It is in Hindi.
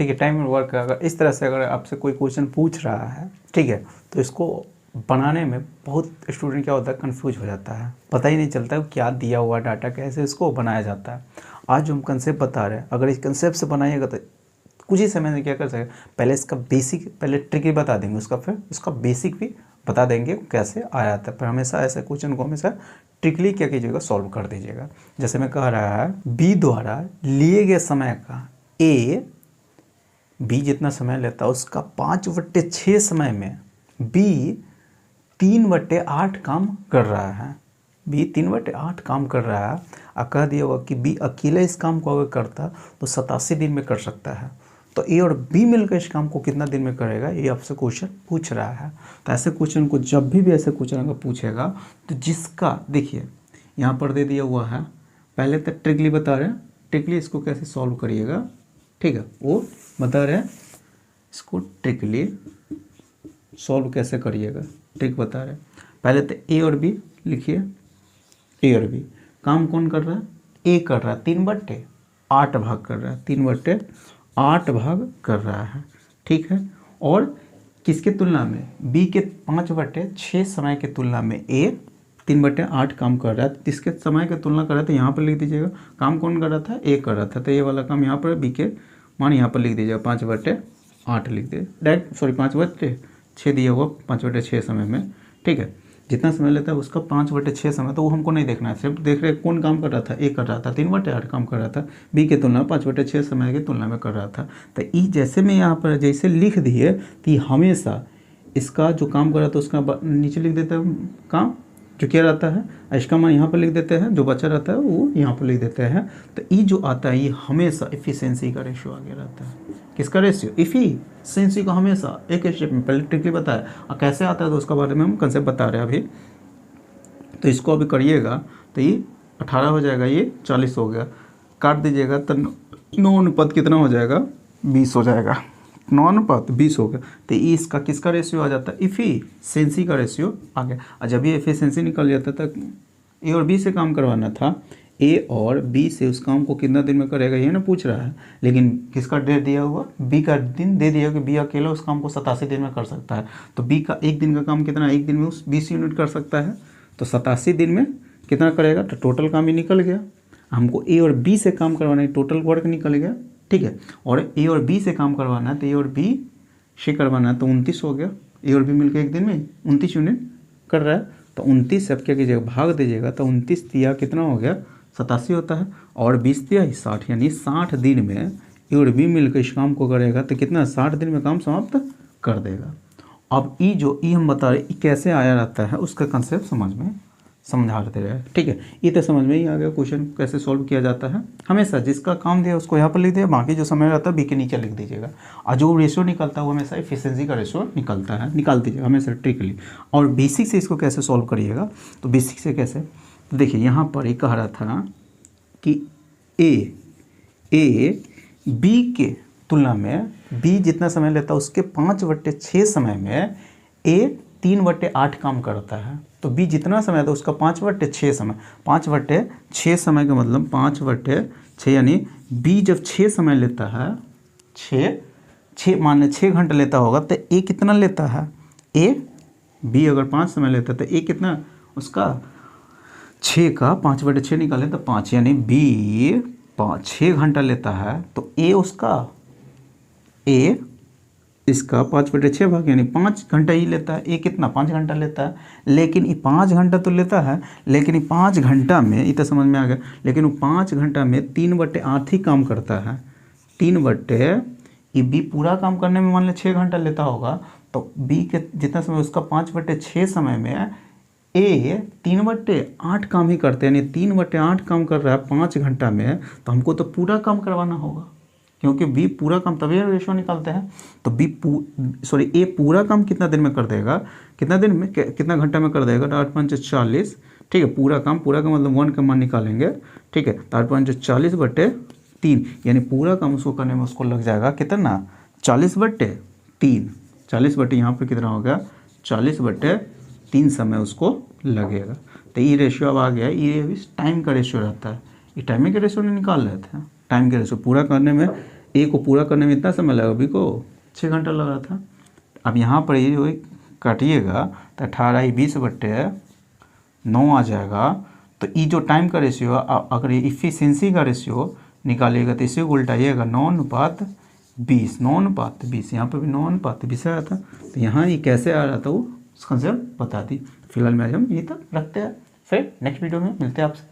ठीक है, टाइम वर्क का अगर इस तरह से अगर आपसे कोई क्वेश्चन पूछ रहा है, ठीक है, तो इसको बनाने में बहुत स्टूडेंट क्या होता है, कंफ्यूज हो जाता है, पता ही नहीं चलता है क्या दिया हुआ डाटा कैसे इसको बनाया जाता है। आज जो हम कंसेप्ट बता रहे हैं, अगर इस कंसेप्ट से बनाइएगा तो कुछ ही समय में क्या कर सकें, पहले इसका बेसिक, पहले ट्रिक भी बता देंगे उसका, फिर उसका बेसिक भी बता देंगे कैसे आ जाता है। पर हमेशा ऐसे क्वेश्चन को हमेशा ट्रिकली क्या कीजिएगा, सॉल्व कर दीजिएगा। जैसे मैं कह रहा है, बी द्वारा लिए गए समय का ए, बी जितना समय लेता है उसका 5/6 समय में बी 3/8 काम कर रहा है। बी 3/8 काम कर रहा है और कह दिया हुआ कि बी अकेले इस काम को अगर करता तो 87 दिन में कर सकता है। तो ए और बी मिलकर इस काम को कितना दिन में करेगा, ये आपसे क्वेश्चन पूछ रहा है। तो ऐसे क्वेश्चन को जब भी ऐसे क्वेश्चन अगर पूछेगा तो जिसका देखिए यहाँ पर दे दिया हुआ है, पहले तक ट्रिकली बता रहे हैं, ट्रिकली इसको कैसे सॉल्व करिएगा, ठीक है, वो बता रहे हैं, इसको ट्रिकली सॉल्व कैसे करिएगा, ट्रिक बता रहे हैं। पहले तो ए और बी लिखिए, ए और बी काम कौन कर रहा है, ए कर रहा है, 3/8 भाग कर रहा है, 3/8 भाग कर रहा है, ठीक है। और किसके तुलना में, बी के 5/6 समय के तुलना में ए 3/8 काम कर रहा है। किसके समय की तुलना कर रहा था, यहाँ पर लिख दीजिएगा, काम कौन कर रहा था, ए कर रहा था, तो ये वाला काम यहाँ पर बी के मान यहाँ पर लिख दीजिएगा, 5/8 लिख दे डायरेक्ट, सॉरी 5/6 दिया हुआ, 5/6 समय में, ठीक है। जितना समय लेता है उसका 5/6 समय, तो वो हमको नहीं देखना है, सिर्फ देख रहे कौन काम कर रहा था, ए कर रहा था, 3/8 काम कर रहा था, बी के तुलना 5/6 समय की तुलना में कर रहा था। तो ई जैसे मैं यहाँ पर जैसे लिख दिए कि हमेशा इसका जो काम कर रहा था उसका नीचे लिख देते हैं काम जो क्या रहता है, इसका मान यहाँ पर लिख देते हैं, जो बचा रहता है वो यहाँ पर लिख देते हैं। तो ई जो आता है ये हमेशा एफिशिएंसी का रेशियो आगे रहता है। किसका रेशियो, एफिशिएंसी का, हमेशा एक स्टेप में पहले ट्रिकली बताया और कैसे आता है तो उसका बारे में हम कंसेप्ट बता रहे हैं अभी। तो इसको अभी करिएगा तो ये 18 हो जाएगा, ये 40 हो गया, काट दीजिएगा तो 9 अनुपात कितना हो जाएगा, 20 हो जाएगा, 9 अनुपात 20 हो गया। तो ये इसका किसका रेशियो आ जाता है, एफिशिएंसी का रेशियो आ गया। और जब ये एफिशिएंसी निकल जाता था, ए और बी से काम करवाना था, ए और बी से उस काम को कितना दिन में करेगा ये ना पूछ रहा है, लेकिन किसका डेट दिया हुआ, बी का दिन दे दिया कि बी अकेला उस काम को 87 दिन में कर सकता है। तो बी का एक दिन का काम कितना, एक दिन में उस 20 यूनिट कर सकता है, तो 87 दिन में कितना करेगा, तो टोटल काम ही निकल गया। हमको ए और बी से काम करवाना है, टोटल वर्क निकल गया, ठीक है। और ए और बी से काम करवाना है तो ए और बी से करवाना है तो 29 हो गया, ए और बी मिलकर एक दिन में 29 यूनिट कर रहा है। तो 29 सब क्या कीजिएगा, भाग दीजिएगा, तो 29 दिया कितना हो गया, 87 होता है, और 20 दिया 60, यानी 60 दिन में ए और बी मिलकर इस काम को करेगा तो कितना, 60 दिन में काम समाप्त कर देगा। अब ई जो ई हम बता रहे कैसे आया रहता है उसका कंसेप्ट समझ में समझा दे रहे हैं, ठीक है। ये तो समझ में ही आ गया क्वेश्चन कैसे सॉल्व किया जाता है। हमेशा जिसका काम दिया उसको यहाँ पर लिख दिया, बाकी जो समय रहता है बी के नीचे लिख दीजिएगा, और जो रेशियो निकलता है वो हमेशा एफिशिएंसी का रेशियो निकलता है, निकाल दीजिएगा हमेशा ट्रिकली। और बेसिक से इसको कैसे सॉल्व करिएगा, तो बेसिक से कैसे, तो देखिए यहाँ पर ये कह रहा था कि ए बी के तुलना में बी जितना समय लेता है उसके 5/6 समय में ए 3/8 काम करता है। तो बी जितना समय था उसका 5/6 समय, 5/6 समय का मतलब 5/6 यानी बी जब 6 समय लेता है, 6 मान लें 6 घंटे लेता होगा तो ए कितना लेता है, ए बी अगर 5 समय लेता है तो ए कितना, उसका 6 का 5/6 निकालें तो 5, यानी बी 6 घंटा लेता है तो ए उसका, ए इसका 5/6 भाग यानी 5 घंटा ही लेता है। ए कितना, 5 घंटा लेता है, लेकिन ये 5 घंटा तो लेता है, लेकिन ये 5 घंटा में, ये तो समझ में आ गया, लेकिन वो 5 घंटा में 3/8 ही काम करता है। 3/, ये बी पूरा काम करने में मान लें 6 घंटा लेता होगा, तो बी के जितना समय उसका 5/6 समय में ए 3/8 काम ही करते हैं, यानी 3/8 काम कर रहा है 5 घंटा में, तो हमको तो पूरा काम करवाना होगा, क्योंकि बी पूरा काम तभी रेशो निकालते हैं। तो ए पूरा काम कितना दिन में कर देगा, कितना दिन में, कितना घंटा में कर देगा, तो 8 5 40, ठीक है। पूरा का मतलब 1 का मान निकालेंगे, ठीक है। तो 8 5 40/3, यानी पूरा काम उसको करने में उसको लग जाएगा कितना, 40/3, 40 यहाँ पर कितना हो गया, 40/3 समय उसको लगेगा। तो ये रेशियो अब आ गया, ये टाइम का रेशियो रहता है, ये टाइमिंग का रेशियो नहीं निकाल रहे थे, टाइम के रेशियो पूरा करने में ए को पूरा करने में इतना समय लगा, बी को 6 घंटा लग रहा था। अब यहाँ पर ये जो काटिएगा तो 18/20/9 आ जाएगा। तो ये जो टाइम का रेशियो, अगर ये इफ़िशियंसी का रेशियो निकालिएगा तो इसी को उल्टाइएगा, 9:20, 9:20, यहाँ पर भी 9:20 आया था। तो यहाँ ये कैसे आ रहा था वो कंसेप्ट बता दी। फिलहाल में आज हम ये तक रखते हैं, फिर नेक्स्ट वीडियो में मिलते हैं आपसे।